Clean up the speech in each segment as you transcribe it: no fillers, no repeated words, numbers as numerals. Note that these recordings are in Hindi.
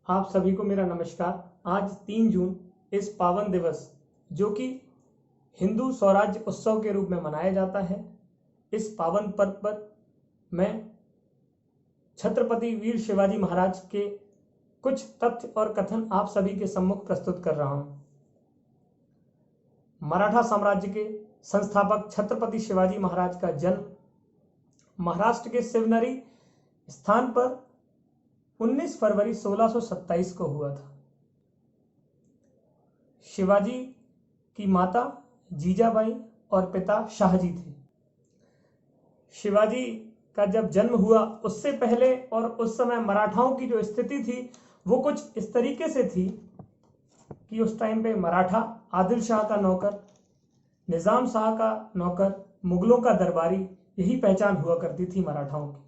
आप सभी को मेरा नमस्कार। आज 3 जून इस पावन दिवस जो कि हिंदू स्वराज्य उत्सव के रूप में मनाया जाता है, इस पावन पर्व पर मैं छत्रपति वीर शिवाजी महाराज के कुछ तथ्य और कथन आप सभी के सम्मुख प्रस्तुत कर रहा हूं। मराठा साम्राज्य के संस्थापक छत्रपति शिवाजी महाराज का जन्म महाराष्ट्र के शिवनरी स्थान पर 19 फरवरी 1627 को हुआ था। शिवाजी की माता जीजाबाई और पिता शाहजी थे। शिवाजी का जब जन्म हुआ उससे पहले और उस समय मराठाओं की जो स्थिति थी वो कुछ इस तरीके से थी कि उस टाइम पे मराठा आदिल शाह का नौकर, निजाम शाह का नौकर, मुगलों का दरबारी, यही पहचान हुआ करती थी मराठाओं की।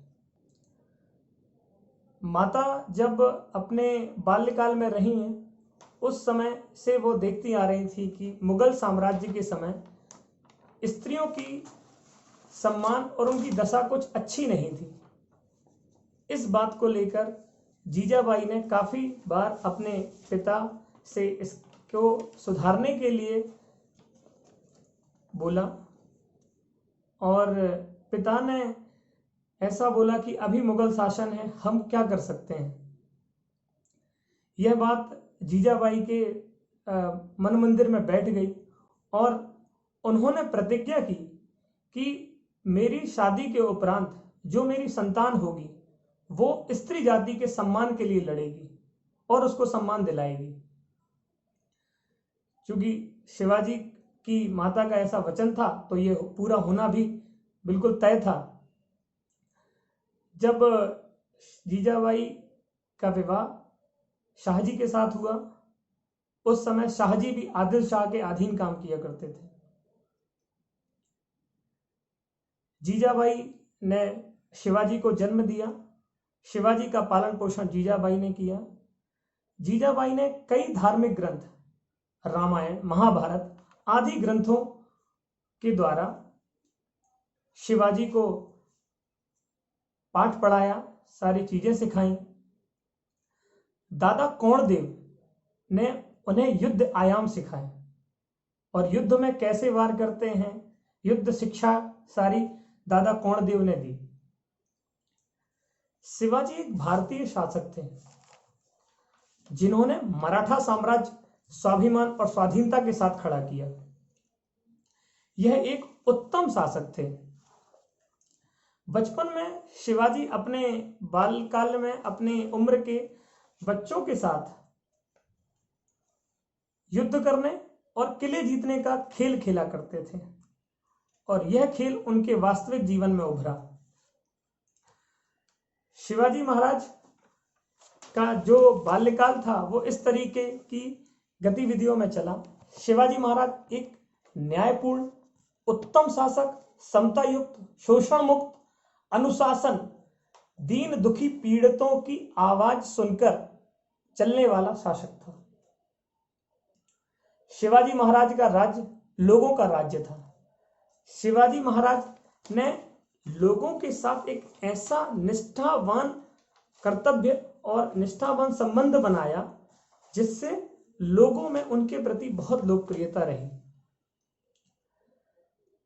माता जब अपने बाल्यकाल में रही हैं उस समय से वो देखती आ रही थी कि मुगल साम्राज्य के समय स्त्रियों की सम्मान और उनकी दशा कुछ अच्छी नहीं थी। इस बात को लेकर जीजाबाई ने काफ़ी बार अपने पिता से इसको सुधारने के लिए बोला और पिता ने ऐसा बोला कि अभी मुगल शासन है, हम क्या कर सकते हैं। यह बात जीजाबाई के मन मंदिर में बैठ गई और उन्होंने प्रतिज्ञा की कि मेरी शादी के उपरांत जो मेरी संतान होगी वो स्त्री जाति के सम्मान के लिए लड़ेगी और उसको सम्मान दिलाएगी। क्योंकि शिवाजी की माता का ऐसा वचन था तो ये पूरा होना भी बिल्कुल तय था। जब जीजाबाई का विवाह शाहजी के साथ हुआ उस समय शाहजी भी आदिल शाह के अधीन काम किया करते थे। जीजाबाई ने शिवाजी को जन्म दिया। शिवाजी का पालन पोषण जीजाबाई ने किया। जीजाबाई ने कई धार्मिक ग्रंथ, रामायण, महाभारत आदि ग्रंथों के द्वारा शिवाजी को पाठ पढ़ाया, सारी चीजें सिखाई। दादा कोणदेव ने उन्हें युद्ध आयाम सिखाए और युद्ध में कैसे वार करते हैं, युद्ध शिक्षा सारी दादा कोणदेव ने दी। शिवाजी एक भारतीय शासक थे जिन्होंने मराठा साम्राज्य स्वाभिमान और स्वाधीनता के साथ खड़ा किया। यह एक उत्तम शासक थे। बचपन में शिवाजी अपने बालकाल में अपनी उम्र के बच्चों के साथ युद्ध करने और किले जीतने का खेल खेला करते थे और यह खेल उनके वास्तविक जीवन में उभरा। शिवाजी महाराज का जो बाल्यकाल था वो इस तरीके की गतिविधियों में चला। शिवाजी महाराज एक न्यायपूर्ण, उत्तम शासक, समता युक्त, शोषण मुक्त, अनुशासन, दीन दुखी पीड़ितों की आवाज सुनकर चलने वाला शासक था। शिवाजी महाराज का राज्य लोगों का राज्य था। शिवाजी महाराज ने लोगों के साथ एक ऐसा निष्ठावान कर्तव्य और निष्ठावान संबंध बनाया जिससे लोगों में उनके प्रति बहुत लोकप्रियता रही।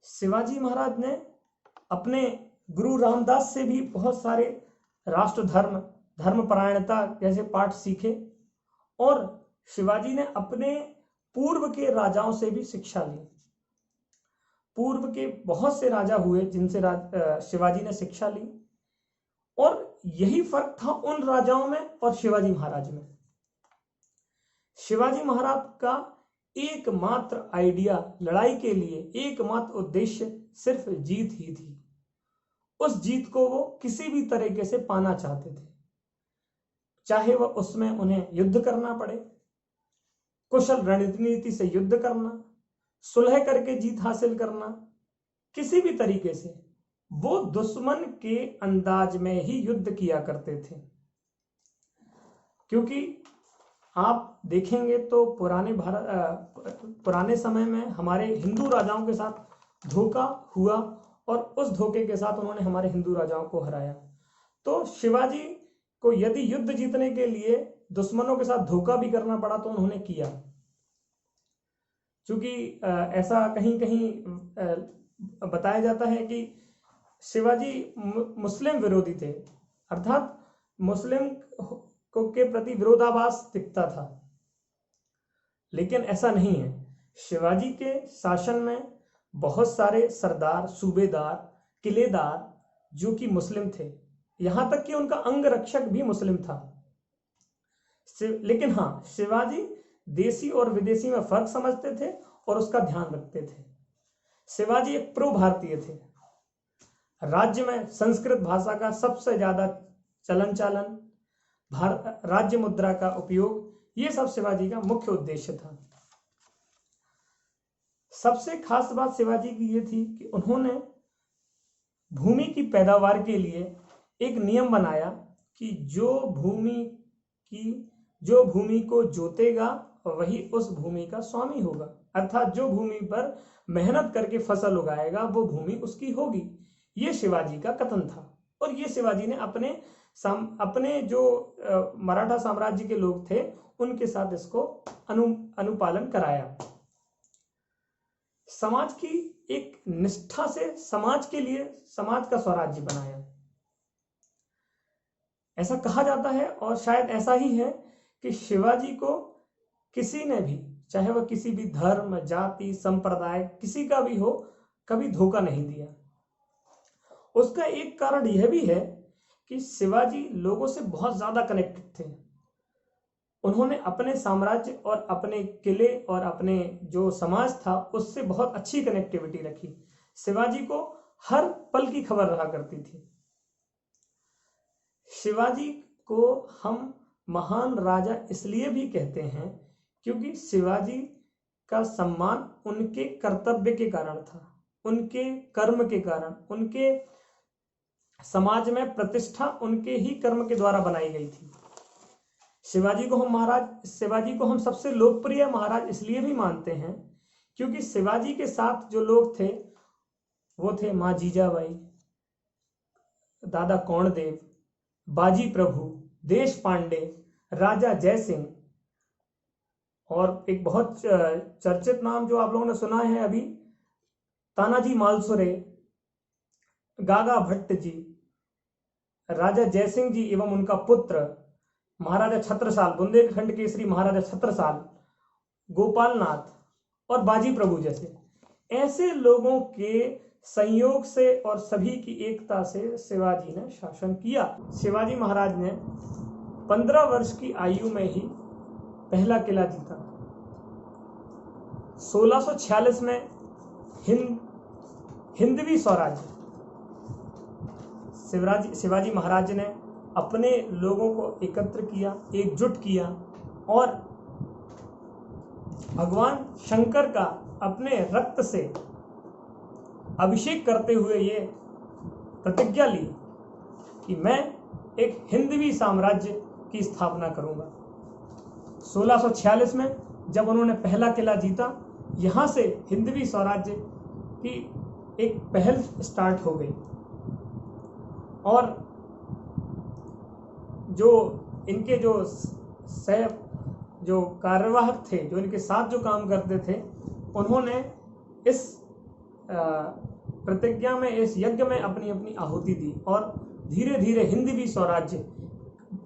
शिवाजी महाराज ने अपने गुरु रामदास से भी बहुत सारे राष्ट्र धर्म, धर्मपरायणता जैसे पाठ सीखे और शिवाजी ने अपने पूर्व के राजाओं से भी शिक्षा ली। पूर्व के बहुत से राजा हुए जिनसे शिवाजी ने शिक्षा ली और यही फर्क था उन राजाओं में और शिवाजी महाराज में। शिवाजी महाराज का एकमात्र आइडिया लड़ाई के लिए, एकमात्र उद्देश्य सिर्फ जीत ही थी। उस जीत को वो किसी भी तरीके से पाना चाहते थे, चाहे वह उसमें उन्हें युद्ध करना पड़े, कुशल रणनीति से युद्ध करना, सुलह करके जीत हासिल करना, किसी भी तरीके से वो दुश्मन के अंदाज में ही युद्ध किया करते थे। क्योंकि आप देखेंगे तो पुराने समय में हमारे हिंदू राजाओं के साथ धोखा हुआ और उस धोखे के साथ उन्होंने हमारे हिंदू राजाओं को हराया। तो शिवाजी को यदि युद्ध जीतने के लिए दुश्मनों के साथ धोखा भी करना पड़ा तो उन्होंने किया, क्योंकि ऐसा कहीं कहीं बताया जाता है कि शिवाजी मुस्लिम विरोधी थे, अर्थात मुस्लिम को के प्रति विरोधाभास दिखता था, लेकिन ऐसा नहीं है। शिवाजी के शासन में बहुत सारे सरदार, सूबेदार, किलेदार जो कि मुस्लिम थे, यहां तक कि उनका अंग रक्षक भी मुस्लिम था। लेकिन हाँ, शिवाजी देसी और विदेशी में फर्क समझते थे और उसका ध्यान रखते थे। शिवाजी एक प्रो भारतीय थे। राज्य में संस्कृत भाषा का सबसे ज्यादा चालन, राज्य मुद्रा का उपयोग, ये सब शिवाजी का मुख्य उद्देश्य था। सबसे खास बात शिवाजी की ये थी कि उन्होंने भूमि की पैदावार के लिए एक नियम बनाया कि जो भूमि को जोतेगा वही उस भूमि का स्वामी होगा, अर्थात जो भूमि पर मेहनत करके फसल उगाएगा वो भूमि उसकी होगी। ये शिवाजी का कथन था, और ये शिवाजी ने अपने जो मराठा साम्राज्य के लोग थे उनके साथ इसको अनुपालन कराया। समाज की एक निष्ठा से समाज के लिए समाज का स्वराज्य बनाया। ऐसा कहा जाता है, और शायद ऐसा ही है, कि शिवाजी को किसी ने भी, चाहे वह किसी भी धर्म, जाति, संप्रदाय, किसी का भी हो, कभी धोखा नहीं दिया। उसका एक कारण यह भी है कि शिवाजी लोगों से बहुत ज्यादा कनेक्टेड थे। उन्होंने अपने साम्राज्य और अपने किले और अपने जो समाज था उससे बहुत अच्छी कनेक्टिविटी रखी। शिवाजी को हर पल की खबर रहा करती थी। शिवाजी को हम महान राजा इसलिए भी कहते हैं क्योंकि शिवाजी का सम्मान उनके कर्तव्य के कारण था, उनके कर्म के कारण, उनके समाज में प्रतिष्ठा उनके ही कर्म के द्वारा बनाई गई थी। शिवाजी को हम सबसे लोकप्रिय महाराज इसलिए भी मानते हैं क्योंकि शिवाजी के साथ जो लोग थे वो थे माँ जीजाबाई, दादा कौंडदेव, बाजी प्रभु, देश पांडे, राजा जयसिंह, और एक बहुत चर्चित नाम जो आप लोगों ने सुना है अभी, तानाजी मालसुरे, गागा भट्ट जी, राजा जयसिंह जी एवं उनका पुत्र महाराजा छत्रसाल, बुंदेलखंड केसरी महाराजा छत्रसाल, गोपाल नाथ और बाजी प्रभु जैसे ऐसे लोगों के संयोग से और सभी की एकता से शिवाजी ने शासन किया। शिवाजी महाराज ने 15 वर्ष की आयु में ही पहला किला जीता। 1646 में हिंदवी स्वराज्य शिवाजी महाराज ने अपने लोगों को एकत्र किया, एकजुट किया, और भगवान शंकर का अपने रक्त से अभिषेक करते हुए ये प्रतिज्ञा ली कि मैं एक हिंदवी साम्राज्य की स्थापना करूंगा। 1646 में जब उन्होंने पहला किला जीता, यहां से हिंदवी स्वराज्य की एक पहल स्टार्ट हो गई, और जो इनके जो कार्यवाहक थे, जो इनके साथ जो काम करते थे, उन्होंने इस प्रतिज्ञा में, इस यज्ञ में अपनी अपनी आहुति दी, और धीरे धीरे हिंदवी स्वराज्य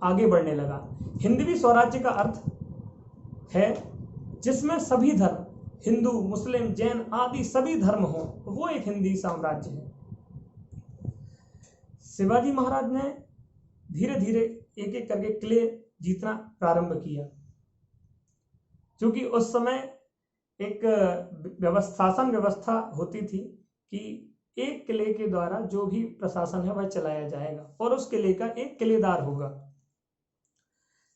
आगे बढ़ने लगा। हिंदवी स्वराज्य का अर्थ है जिसमें सभी धर्म, हिंदू, मुस्लिम, जैन आदि सभी धर्म हो, वो एक हिंदी साम्राज्य है। शिवाजी महाराज ने धीरे धीरे एक एक करके किले जीतना प्रारंभ किया, क्योंकि उस समय एक शासन व्यवस्था होती थी कि एक किले के द्वारा जो भी प्रशासन है वह चलाया जाएगा और उस किले का एक किलेदार होगा।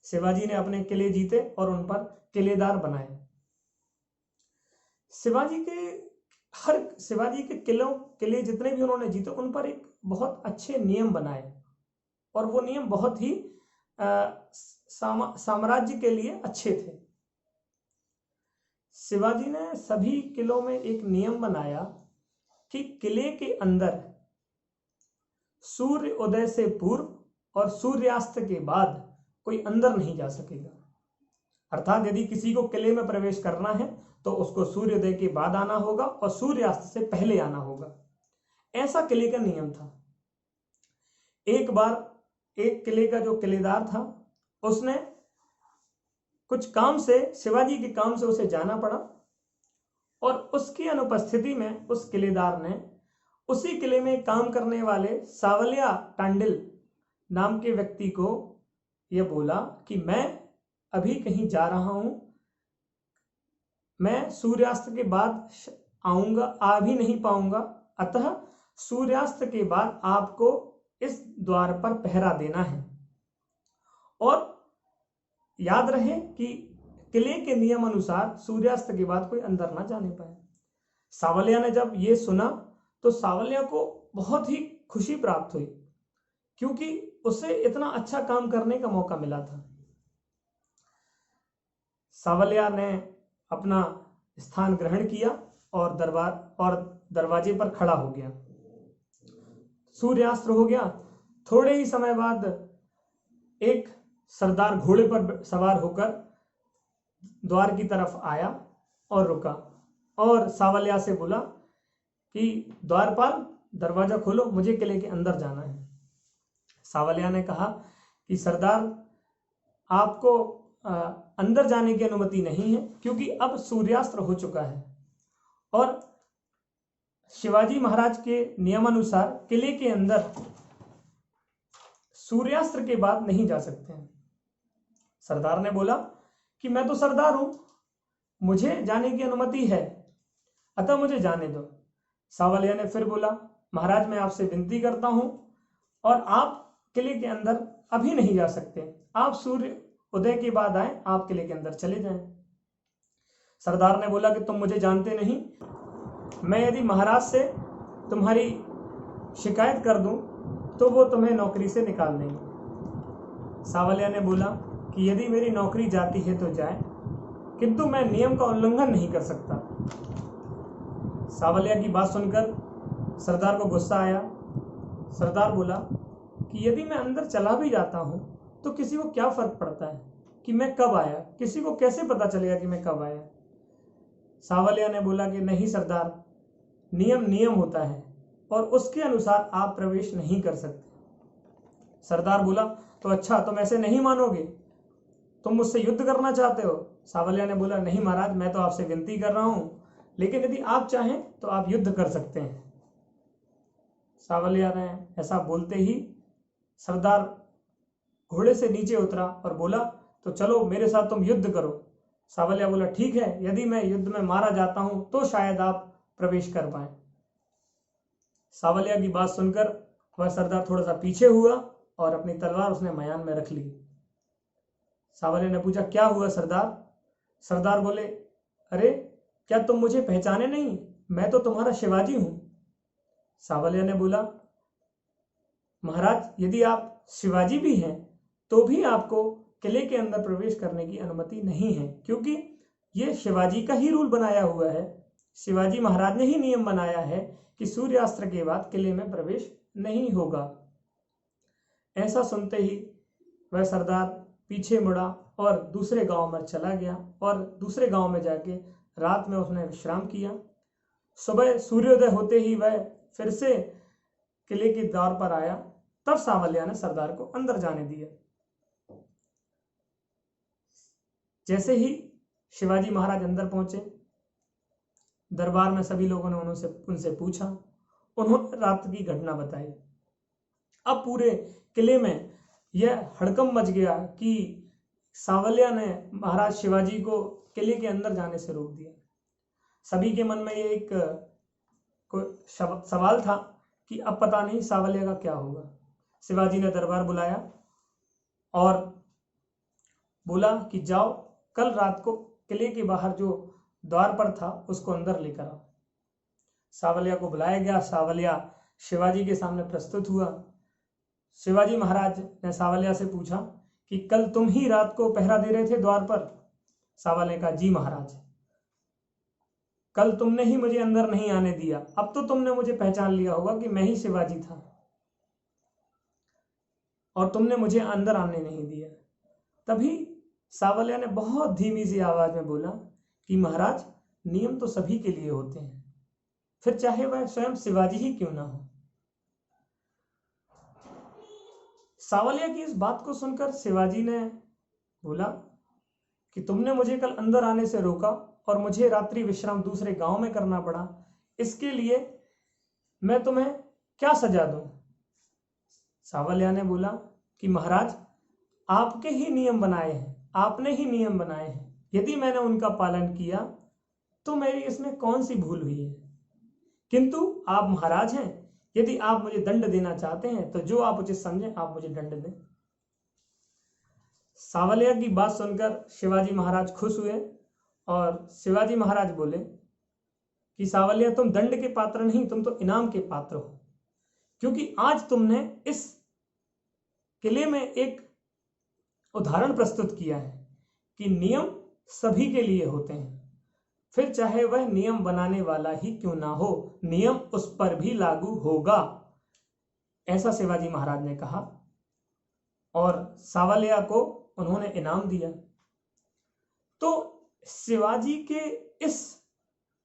शिवाजी ने अपने किले जीते और उन पर किलेदार बनाए। शिवाजी के किले जितने भी उन्होंने जीते, उन पर एक बहुत अच्छे नियम बनाए, और वो नियम बहुत ही साम्राज्य के लिए अच्छे थे। शिवाजी ने सभी किलों में एक नियम बनाया कि किले के अंदर सूर्य उदय से पूर्व और सूर्यास्त के बाद कोई अंदर नहीं जा सकेगा। अर्थात यदि किसी को किले में प्रवेश करना है तो उसको सूर्योदय के बाद आना होगा और सूर्यास्त से पहले आना होगा। ऐसा किले का नियम था। एक बार एक किले का जो किलेदार था उसने कुछ काम से, शिवाजी के काम से उसे जाना पड़ा और उसकी अनुपस्थिति में उस किलेदार ने उसी किले में काम करने वाले सावलिया टांडिल नाम के व्यक्ति को यह बोला कि मैं अभी कहीं जा रहा हूं, मैं सूर्यास्त के बाद आऊंगा, आ भी नहीं पाऊंगा, अतः सूर्यास्त के बाद आपको इस द्वार पर पहरा देना है और याद रहे कि किले के नियम अनुसार सूर्यास्त के बाद कोई अंदर ना जाने पाए। सावलिया ने जब ये सुना तो सावलिया को बहुत ही खुशी प्राप्त हुई, क्योंकि उसे इतना अच्छा काम करने का मौका मिला था। सावलिया ने अपना स्थान ग्रहण किया और दरवाजे पर खड़ा हो गया। सूर्यास्त हो गया। थोड़े ही समय बाद एक सरदार घोड़े पर सवार होकर द्वार की तरफ आया और रुका और सावलिया से बोला कि द्वारपाल, दरवाजा खोलो, मुझे किले के अंदर जाना है। सावलिया ने कहा कि सरदार, आपको अंदर जाने की अनुमति नहीं है, क्योंकि अब सूर्यास्त हो चुका है और शिवाजी महाराज के नियमानुसार किले के अंदर सूर्यास्त के बाद नहीं जा सकते हैं। सरदार ने बोला कि मैं तो सरदार हूं, मुझे जाने की अनुमति है, अतः मुझे जाने दो। सावलिया ने फिर बोला, महाराज मैं आपसे विनती करता हूं और आप किले के अंदर अभी नहीं जा सकते, आप सूर्य उदय के बाद आए, आप किले के अंदर चले जाएं। सरदार ने बोला कि तुम मुझे जानते नहीं, मैं यदि महाराज से तुम्हारी शिकायत कर दूं तो वो तुम्हें नौकरी से निकाल देंगे। सावलिया ने बोला कि यदि मेरी नौकरी जाती है तो जाए, किंतु मैं नियम का उल्लंघन नहीं कर सकता। सावलिया की बात सुनकर सरदार को गुस्सा आया। सरदार बोला कि यदि मैं अंदर चला भी जाता हूं तो किसी को क्या फर्क पड़ता है कि मैं कब आया, किसी को कैसे पता चलेगा कि मैं कब आया। सावलिया ने बोला कि नहीं सरदार, नियम होता है और उसके अनुसार आप प्रवेश नहीं कर सकते। सरदार बोला, तो अच्छा, तुम ऐसे नहीं मानोगे, तुम मुझसे युद्ध करना चाहते हो। सावलिया ने बोला, नहीं महाराज, मैं तो आपसे विनती कर रहा हूं, लेकिन यदि आप चाहें तो आप युद्ध कर सकते हैं। सावलिया ने ऐसा बोलते ही सरदार घोड़े से नीचे उतरा और बोला, तो चलो मेरे साथ तुम युद्ध करो। सावलिया बोला, ठीक है, यदि मैं युद्ध में मारा जाता हूं तो शायद आप प्रवेश कर पाए। सावलिया की बात सुनकर वह सरदार थोड़ा सा पीछे हुआ और अपनी तलवार उसने मयान में रख ली। सावलिया ने पूछा, क्या हुआ सरदार? सरदार बोले, अरे क्या तुम मुझे पहचाने नहीं? मैं तो तुम्हारा शिवाजी हूं। सावलिया ने बोला, महाराज, यदि आप शिवाजी भी हैं तो भी आपको किले के अंदर प्रवेश करने की अनुमति नहीं है, क्योंकि यह शिवाजी का ही रूल बनाया हुआ है। शिवाजी महाराज ने ही नियम बनाया है कि सूर्यास्त के बाद किले में प्रवेश नहीं होगा। ऐसा सुनते ही वह सरदार पीछे मुड़ा और दूसरे गांव में चला गया और दूसरे गांव में जाके रात में उसने विश्राम किया। सुबह सूर्योदय होते ही वह फिर से किले के द्वार पर आया। तब सावलिया ने सरदार को अंदर जाने दिया। जैसे ही शिवाजी महाराज अंदर पहुंचे, दरबार में सभी लोगों ने उनसे पूछा। उन्होंने रात की घटना बताई। अब पूरे किले में यह हड़कंप मच गया कि सावलिया ने महाराज शिवाजी को किले के अंदर जाने से रोक दिया। सभी के मन में ये एक सवाल था कि अब पता नहीं सावलिया का क्या होगा। शिवाजी ने दरबार बुलाया और बोला कि जाओ, कल रात को किले के बाहर जो द्वार पर था उसको अंदर लेकर आओ। सावलिया को बुलाया गया। सावलिया शिवाजी के सामने प्रस्तुत हुआ। शिवाजी महाराज ने सावलिया से पूछा कि कल तुम ही रात को पहरा दे रहे थे द्वार पर? सावलिया ने कहा, जी महाराज, कल तुमने ही मुझे अंदर नहीं आने दिया। अब तो तुमने मुझे पहचान लिया होगा कि मैं ही शिवाजी था और तुमने मुझे अंदर आने नहीं दिया। तभी सावलिया ने बहुत धीमी सी आवाज में बोला कि महाराज, नियम तो सभी के लिए होते हैं, फिर चाहे वह स्वयं शिवाजी ही क्यों ना हो। सावलिया की इस बात को सुनकर शिवाजी ने बोला कि तुमने मुझे कल अंदर आने से रोका और मुझे रात्रि विश्राम दूसरे गांव में करना पड़ा, इसके लिए मैं तुम्हें क्या सजा दूं। सावलिया ने बोला कि महाराज, आपके ही नियम बनाए हैं, आपने ही नियम बनाए हैं, यदि मैंने उनका पालन किया तो मेरी इसमें कौन सी भूल हुई है। किंतु आप महाराज हैं, यदि आप मुझे दंड देना चाहते हैं तो जो आप उचित समझें आप मुझे दंड दें। सावलिया की बात सुनकर शिवाजी महाराज खुश हुए और शिवाजी महाराज बोले कि सावलिया, तुम दंड के पात्र नहीं, तुम तो इनाम के पात्र हो, क्योंकि आज तुमने इस किले में एक उदाहरण प्रस्तुत किया है कि नियम सभी के लिए होते हैं, फिर चाहे वह नियम बनाने वाला ही क्यों ना हो, नियम उस पर भी लागू होगा। ऐसा शिवाजी महाराज ने कहा और सावलिया को उन्होंने इनाम दिया। तो शिवाजी के इस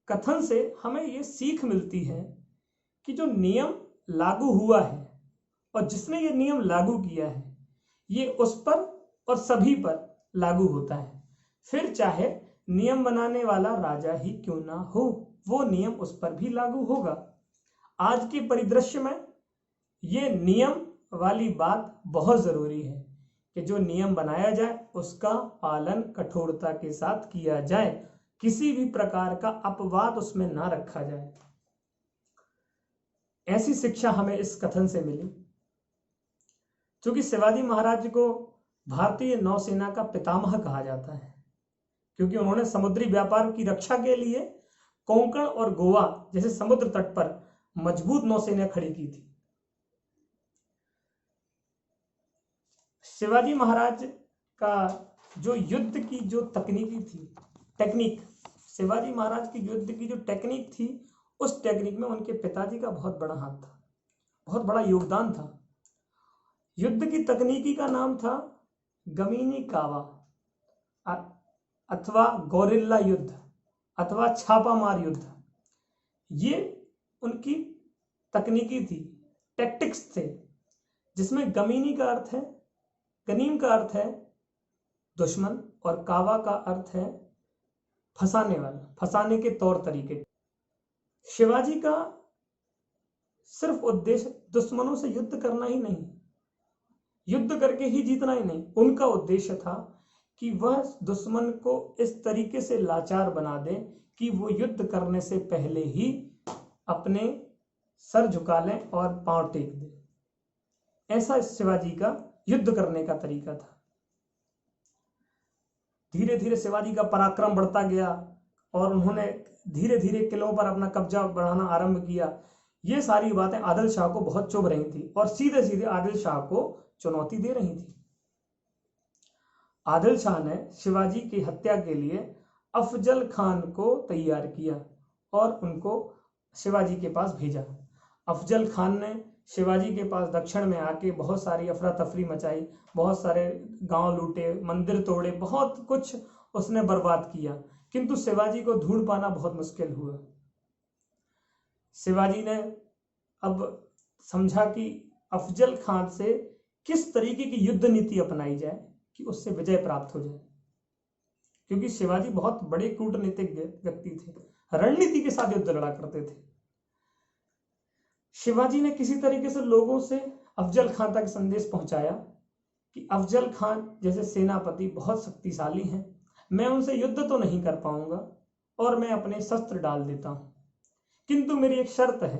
कथन से हमें यह सीख मिलती है कि जो नियम लागू हुआ है और जिसने ये नियम लागू किया है, ये उस पर और सभी पर लागू होता है, फिर चाहे नियम बनाने वाला राजा ही क्यों ना हो, वो नियम उस पर भी लागू होगा। आज के परिदृश्य में ये नियम वाली बात बहुत जरूरी है कि जो नियम बनाया जाए उसका पालन कठोरता के साथ किया जाए, किसी भी प्रकार का अपवाद उसमें ना रखा जाए। ऐसी शिक्षा हमें इस कथन से मिली। क्योंकि शिवाजी महाराज को भारतीय नौसेना का पितामह कहा जाता है, क्योंकि उन्होंने समुद्री व्यापार की रक्षा के लिए कोंकण और गोवा जैसे समुद्र तट पर मजबूत नौसेना खड़ी की थी। शिवाजी महाराज का जो युद्ध की जो टेक्निक शिवाजी महाराज की युद्ध की जो टेक्निक थी, उस टेक्निक में उनके पिताजी का बहुत बड़ा हाथ था, बहुत बड़ा योगदान था। युद्ध की तकनीकी का नाम था गमीनी कावा अथवा गोरिल्ला युद्ध अथवा छापामार युद्ध। ये उनकी तकनीकी थी, टैक्टिक्स थे, जिसमें गमीनी का अर्थ है, गनीम का अर्थ है दुश्मन और कावा का अर्थ है फंसाने वाला, फंसाने के तौर तरीके। शिवाजी का सिर्फ उद्देश्य दुश्मनों से युद्ध करना ही नहीं, युद्ध करके ही जीतना ही नहीं, उनका उद्देश्य था कि वह दुश्मन को इस तरीके से लाचार बना दे कि वो युद्ध करने से पहले ही अपने सर झुका लें और पांव टेक दें। ऐसा शिवाजी का युद्ध करने का तरीका था। धीरे धीरे शिवाजी का पराक्रम बढ़ता गया और उन्होंने धीरे धीरे किलों पर अपना कब्जा बढ़ाना आरंभ किया। ये सारी बातें आदिल शाह को बहुत चुभ रही थी और सीधे सीधे आदिल शाह को चुनौती दे रही थी। आदिल शाह ने शिवाजी की हत्या के लिए अफजल खान को तैयार किया और उनको शिवाजी के पास भेजा। अफजल खान ने शिवाजी के पास दक्षिण में आके बहुत सारी अफरा तफरी मचाई, बहुत सारे गांव लूटे, मंदिर तोड़े, बहुत कुछ उसने बर्बाद किया, किंतु शिवाजी को ढूंढ पाना बहुत मुश्किल हुआ। शिवाजी ने अब समझा कि अफजल खान से किस तरीके की युद्ध नीति अपनाई जाए कि उससे विजय प्राप्त हो जाए, क्योंकि शिवाजी बहुत बड़े कूटनीतिक व्यक्ति थे, रणनीति के साथ युद्ध लड़ा करते थे। शिवाजी ने किसी तरीके से लोगों से अफजल खान तक संदेश पहुंचाया कि अफजल खान जैसे सेनापति बहुत शक्तिशाली हैं, मैं उनसे युद्ध तो नहीं कर पाऊंगा और मैं अपने शस्त्र डाल देता हूं, किंतु मेरी एक शर्त है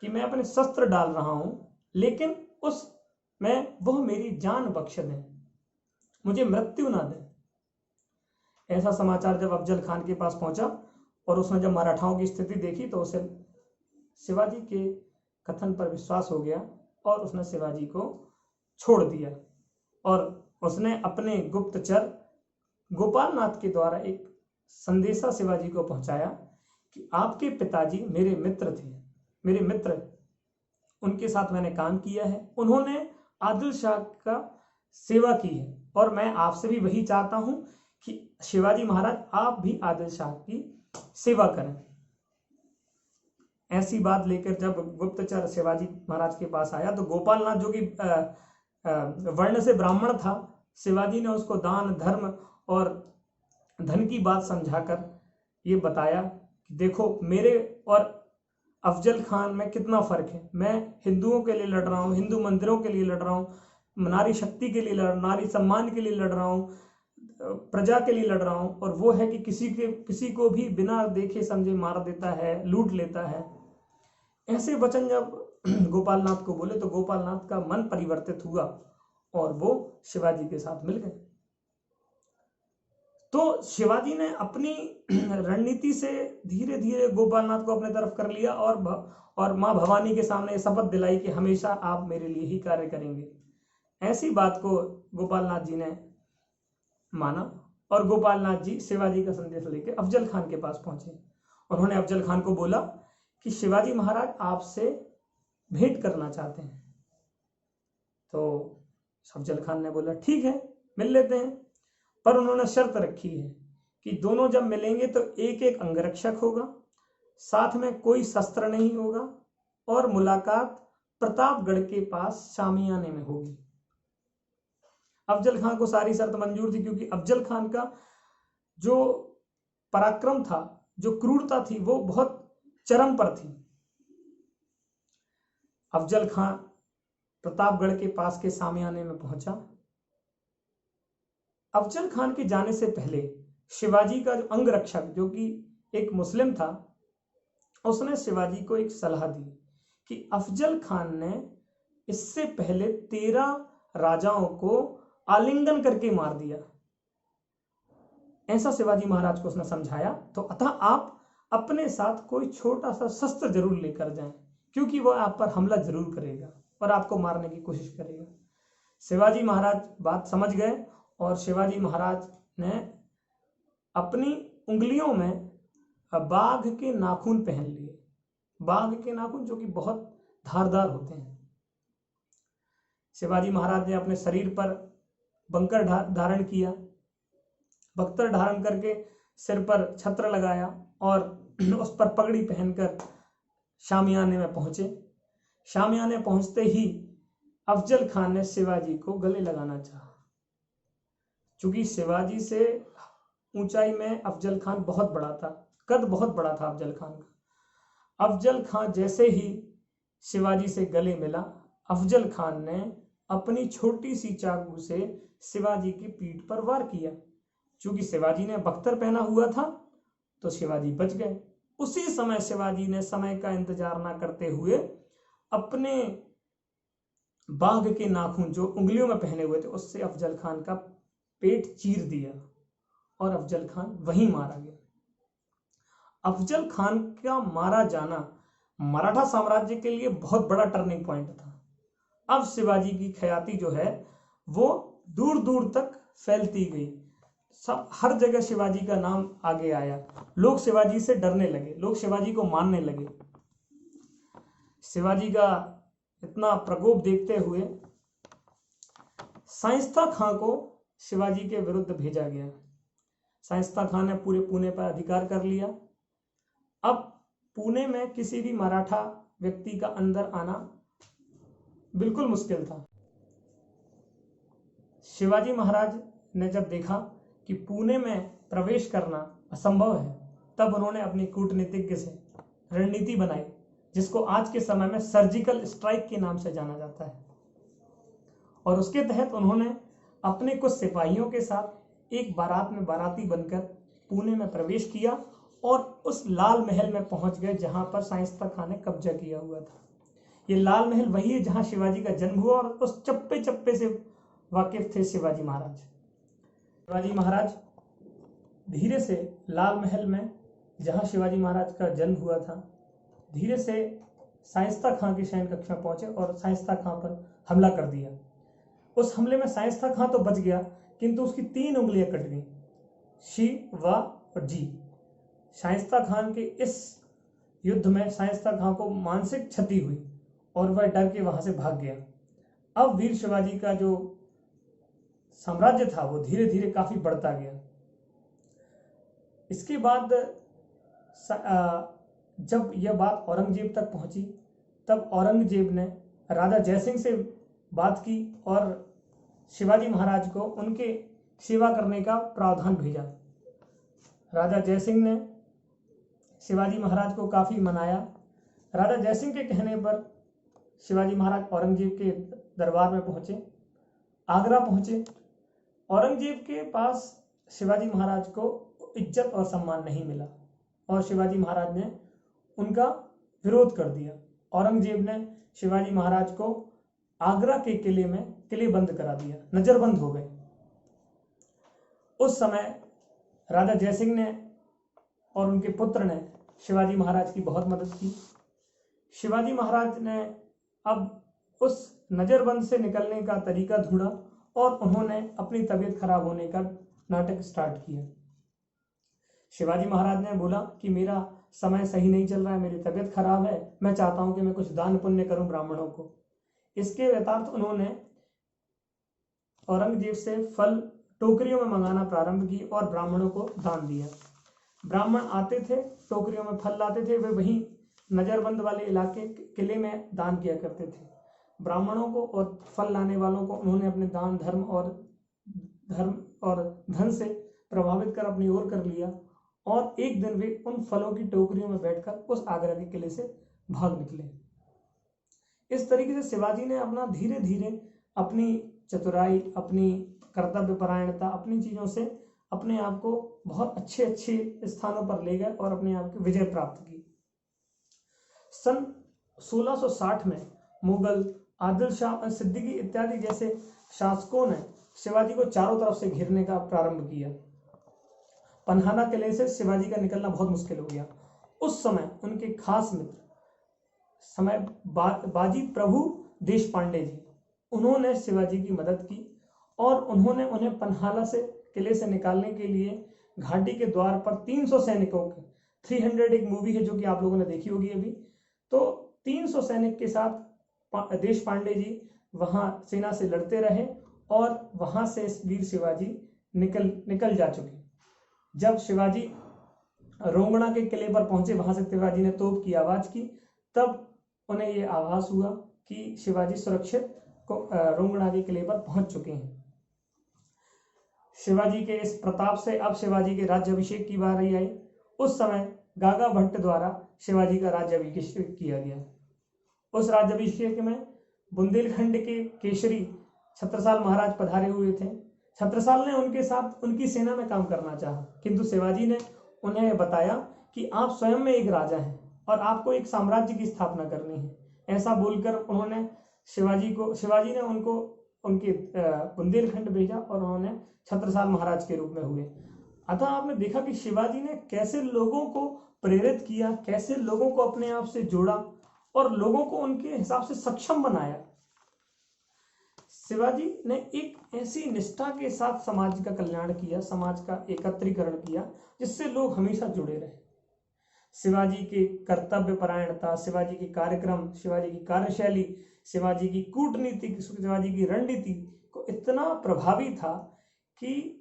कि मैं अपने शस्त्र डाल रहा हूं, लेकिन उसमें वह मेरी जान बख्श दें, मुझे मृत्यु ना दें। ऐसा समाचार जब अफजल खान के पास पहुंचा और उसने जब मराठाओं की स्थिति देखी तो उसे शिवाजी के कथन पर विश्वास हो गया और उसने शिवाजी को छोड़ दिया और उसने अपने गुप्तचर गोपाल नाथ के द्वारा एक संदेशा शिवाजी को पहुंचाया कि आपके पिताजी मेरे मित्र थे, मेरे मित्र, उनके साथ मैंने काम किया है, उन्होंने आदिल शाह का सेवा की है, और मैं आपसे भी वही चाहता हूं कि शिवाजी महाराज आप भी आदिल शाह की सेवा करें। ऐसी बात लेकर जब गुप्तचर शिवाजी महाराज के पास आया तो गोपालनाथ जो कि वर्ण से ब्राह्मण था, शिवाजी ने उसको दान धर्म और धन की बात समझाकर ये बताया कि देखो मेरे और अफजल खान में कितना फर्क है। मैं हिंदुओं के लिए लड़ रहा हूँ, हिंदू मंदिरों के लिए लड़ रहा हूँ, नारी शक्ति के लिए लड़, नारी सम्मान के लिए लड़ रहा हूँ, प्रजा के लिए लड़ रहा हूँ, और वो है कि किसी को भी बिना देखे समझे मार देता है, लूट लेता है। ऐसे वचन जब गोपालनाथ को बोले तो गोपालनाथ का मन परिवर्तित हुआ और वो शिवाजी के साथ मिल गए। तो शिवाजी ने अपनी रणनीति से धीरे धीरे गोपालनाथ को अपने तरफ कर लिया और मां भवानी के सामने शपथ दिलाई कि हमेशा आप मेरे लिए ही कार्य करेंगे। ऐसी बात को गोपालनाथ जी ने माना और गोपालनाथ जी शिवाजी का संदेश लेकर अफजल खान के पास पहुंचे। उन्होंने अफजल खान को बोला कि शिवाजी महाराज आपसे भेंट करना चाहते हैं। तो अफजल खान ने बोला ठीक है, मिल लेते हैं, पर उन्होंने शर्त रखी है कि दोनों जब मिलेंगे तो एक एक अंगरक्षक होगा, साथ में कोई शस्त्र नहीं होगा और मुलाकात प्रतापगढ़ के पास शामियाने में होगी। अफजल खान को सारी शर्त मंजूर थी, क्योंकि अफजल खान का जो पराक्रम था, जो क्रूरता थी, वो बहुत चरम पर थी। अफजल खान प्रतापगढ़ के पास के शामियाने में पहुंचा। अफजल खान के जाने से पहले शिवाजी का जो अंगरक्षक, जो कि एक मुस्लिम था, उसने शिवाजी को एक सलाह दी कि अफजल खान ने इससे पहले 13 राजाओं को आलिंगन करके मार दिया। ऐसा शिवाजी महाराज को उसने समझाया। तो अतः आप अपने साथ कोई छोटा सा शस्त्र जरूर लेकर जाएं, क्योंकि वह आप पर हमला जरूर करेगा और आपको मारने की कोशिश करेगा। शिवाजी महाराज बात समझ गए और शिवाजी महाराज ने अपनी उंगलियों में बाघ के नाखून पहन लिए। बाघ के नाखून जो कि बहुत धारदार होते हैं। शिवाजी महाराज ने अपने शरीर पर बंकर धारण किया, बख्तर धारण करके सिर पर छत्र लगाया और उस पर पगड़ी पहनकर शामियाने में पहुंचे। शामियाने पहुंचते ही अफजल खान ने शिवाजी को गले लगाना चाहा। चूंकि शिवाजी से ऊंचाई में अफजल खान बहुत बड़ा था, कद बहुत बड़ा था अफजल खान का। अफजल खान जैसे ही शिवाजी से गले मिला, अफजल खान ने अपनी छोटी सी चाकू से शिवाजी की पीठ पर वार किया। चूंकि शिवाजी ने बख्तर पहना हुआ था तो शिवाजी बच गए। उसी समय शिवाजी ने समय का इंतजार ना करते हुए अपने बाघ के नाखून जो उंगलियों में पहने हुए थे उससे अफजल खान का पेट चीर दिया और अफजल खान वहीं मारा गया। अफजल खान का मारा जाना मराठा साम्राज्य के लिए बहुत बड़ा टर्निंग पॉइंट था। अब शिवाजी की ख्याति जो है वो दूर दूर तक फैलती गई। सब हर जगह शिवाजी का नाम आगे आया। लोग शिवाजी से डरने लगे, लोग शिवाजी को मानने लगे। शिवाजी का इतना प्रकोप देखते हुए शाइस्ता खां को शिवाजी के विरुद्ध भेजा गया। शाइस्ता खां ने पूरे पुणे पर अधिकार कर लिया। अब पुणे में किसी भी मराठा व्यक्ति का अंदर आना बिल्कुल मुश्किल था। शिवाजी महाराज ने जब देखा कि पुणे में प्रवेश करना असंभव है, तब उन्होंने अपनी कूटनीतिज्ञ से रणनीति बनाई, जिसको आज के समय में सर्जिकल स्ट्राइक के नाम से जाना जाता है। और उसके तहत उन्होंने अपने कुछ सिपाहियों के साथ एक बारात में बाराती बनकर पुणे में प्रवेश किया और उस लाल महल में पहुंच गए जहां पर शाइस्ता खान ने कब्जा किया हुआ था। ये लाल महल वही है जहां शिवाजी का जन्म हुआ और उस चप्पे चप्पे से वाकिफ थे शिवाजी महाराज। शिवाजी महाराज धीरे से लाल महल में जहां शिवाजी महाराज का जन्म हुआ था, धीरे से शाइस्ता खां की शयन कक्ष में पहुंचे और शाइस्ता खां पर हमला कर दिया। उस हमले में शाइस्ता खां तो बच गया, किंतु उसकी 3 उंगलियां कट गई, शी, वा और जी। शाइस्ता खान के इस युद्ध में शाइस्ता खां को मानसिक क्षति हुई और वह डर के वहां से भाग गया। अब वीर शिवाजी का जो साम्राज्य था वो धीरे धीरे काफी बढ़ता गया। इसके बाद जब यह बात औरंगजेब तक पहुंची, तब औरंगजेब ने राजा जयसिंह से बात की और शिवाजी महाराज को उनके सेवा करने का प्रावधान भेजा। राजा जयसिंह ने शिवाजी महाराज को काफी मनाया। राजा जयसिंह के कहने पर शिवाजी महाराज औरंगजेब के दरबार में पहुंचे, आगरा पहुंचे। औरंगजेब के पास शिवाजी महाराज को इज्जत और सम्मान नहीं मिला और शिवाजी महाराज ने उनका विरोध कर दिया। औरंगजेब ने शिवाजी महाराज को आगरा के किले में किलेबंद करा दिया, नजरबंद हो गए। उस समय राजा जयसिंह ने और उनके पुत्र ने शिवाजी महाराज की बहुत मदद की। शिवाजी महाराज ने अब उस नजरबंद से निकलने का तरीका ढूंढा और उन्होंने अपनी तबीयत खराब होने का नाटक स्टार्ट किया। शिवाजी महाराज ने बोला कि मेरा समय सही नहीं चल रहा है, मेरी तबीयत खराब है, मैं चाहता हूं कि मैं कुछ दान पुण्य करूं ब्राह्मणों को। इसके व्यतिरिक्त उन्होंने औरंगजेब से फल टोकरियों में मंगाना प्रारंभ की और ब्राह्मणों को दान दिया। ब्राह्मण आते थे, टोकरियों में फल लाते थे, वे वहीं नजरबंद वाले इलाके किले में दान किया करते थे। ब्राह्मणों को और फल लाने वालों को उन्होंने अपने दान धर्म और धन से प्रभावित कर अपनी ओर कर लिया और एक दिन वे उन फलों की टोकरियों में बैठकर उस आगरा के किले से भाग निकले। इस तरीके से शिवाजी ने अपना धीरे धीरे अपनी चतुराई, अपनी कर्तव्य परायणता, अपनी चीजों से अपने आप को बहुत अच्छे अच्छे स्थानों पर ले गए और अपने आप की विजय प्राप्त की। सन 1660 में मुगल, आदिल शाह और सिद्दीकी इत्यादि जैसे शासकों ने शिवाजी को चारों तरफ से घेरने का प्रारंभ किया। पन्हाना किले से शिवाजी का निकलना बहुत मुश्किल हो गया। उस समय उनके खास मित्र बाजी प्रभु देशपांडे जी, उन्होंने शिवाजी की मदद की और उन्होंने उन्हें पन्हाना से किले से निकालने के लिए घाटी के द्वार पर 300 सैनिकों के 300 एक मूवी है जो कि आप लोगों ने देखी होगी अभी, तो 300 सैनिक के साथ देशपांडे जी वहां सेना से लड़ते रहे और वहां से वीर शिवाजी निकल जा चुके। जब शिवाजी रोंगना के किले पर पहुंचे, वहां से शिवाजी ने तोप की आवाज की, तब उन्हें यह आभास हुआ कि शिवाजी सुरक्षित रोंगना के किले पर पहुंच चुके हैं। शिवाजी के इस प्रताप से अब शिवाजी के राज्याभिषेक की बारी आई। उस समय गागा भट्ट द्वारा शिवाजी का राज्याभिषेक किया गया। उस राज्याभिषेक में बुंदेलखंड के केशरी छत्रसाल महाराज पधारे हुए थे। छत्रसाल ने उनके साथ उनकी सेना में काम करना चाहा, किंतु शिवाजी ने उन्हें बताया कि आप स्वयं में एक राजा हैं और आपको एक साम्राज्य की स्थापना करनी है। ऐसा बोलकर उन्होंने शिवाजी ने उनको उनके बुंदेलखंड भेजा और उन्होंने छत्रसाल महाराज के रूप में हुए। अतः आपने देखा कि शिवाजी ने कैसे लोगों को प्रेरित किया, कैसे लोगों को अपने आप से जोड़ा और लोगों को उनके हिसाब से सक्षम बनाया। शिवाजी ने एक ऐसी निष्ठा के साथ समाज का कल्याण किया, समाज का एकत्रीकरण किया, जिससे लोग हमेशा जुड़े रहे। शिवाजी के कर्तव्य परायणता, शिवाजी के कार्यक्रम, शिवाजी की कार्यशैली, शिवाजी की कूटनीति, शिवाजी की रणनीति को इतना प्रभावी था कि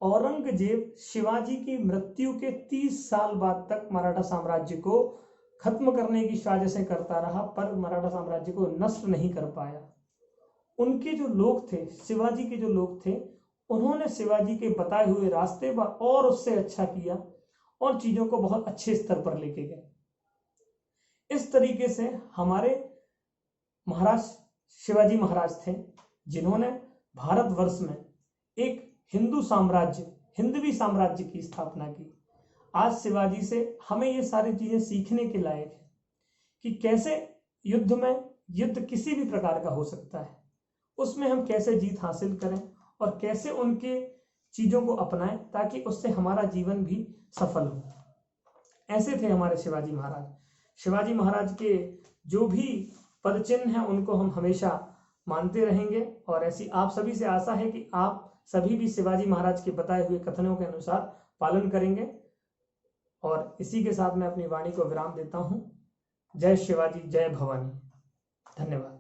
औरंगजेब शिवाजी की मृत्यु के 30 साल बाद तक मराठा साम्राज्य को खत्म करने की साजिशें करता रहा, पर मराठा साम्राज्य को नष्ट नहीं कर पाया। उनके जो लोग थे, शिवाजी के जो लोग थे, उन्होंने शिवाजी के बताए हुए रास्ते पर और उससे अच्छा किया और चीजों को बहुत अच्छे स्तर पर लेके गए। इस तरीके से हमारे महाराज शिवाजी महाराज थे, जिन्होंने भारतवर्ष में एक हिंदवी साम्राज्य की स्थापना की। आज शिवाजी से हमें ये सारी चीजें सीखने के लायक है कि कैसे युद्ध किसी भी प्रकार का हो सकता है, उसमें हम कैसे जीत हासिल करें और कैसे उनके चीजों को अपनाएं ताकि उससे हमारा जीवन भी सफल हो। ऐसे थे हमारे शिवाजी महाराज। शिवाजी महाराज के जो भी पदचिन्ह हैं उनको हम हमेशा मानते रहेंगे और ऐसी आप सभी से आशा है कि आप सभी भी शिवाजी महाराज के बताए हुए कथनों के अनुसार पालन करेंगे। और इसी के साथ मैं अपनी वाणी को विराम देता हूं। जय शिवाजी, जय भवानी। धन्यवाद।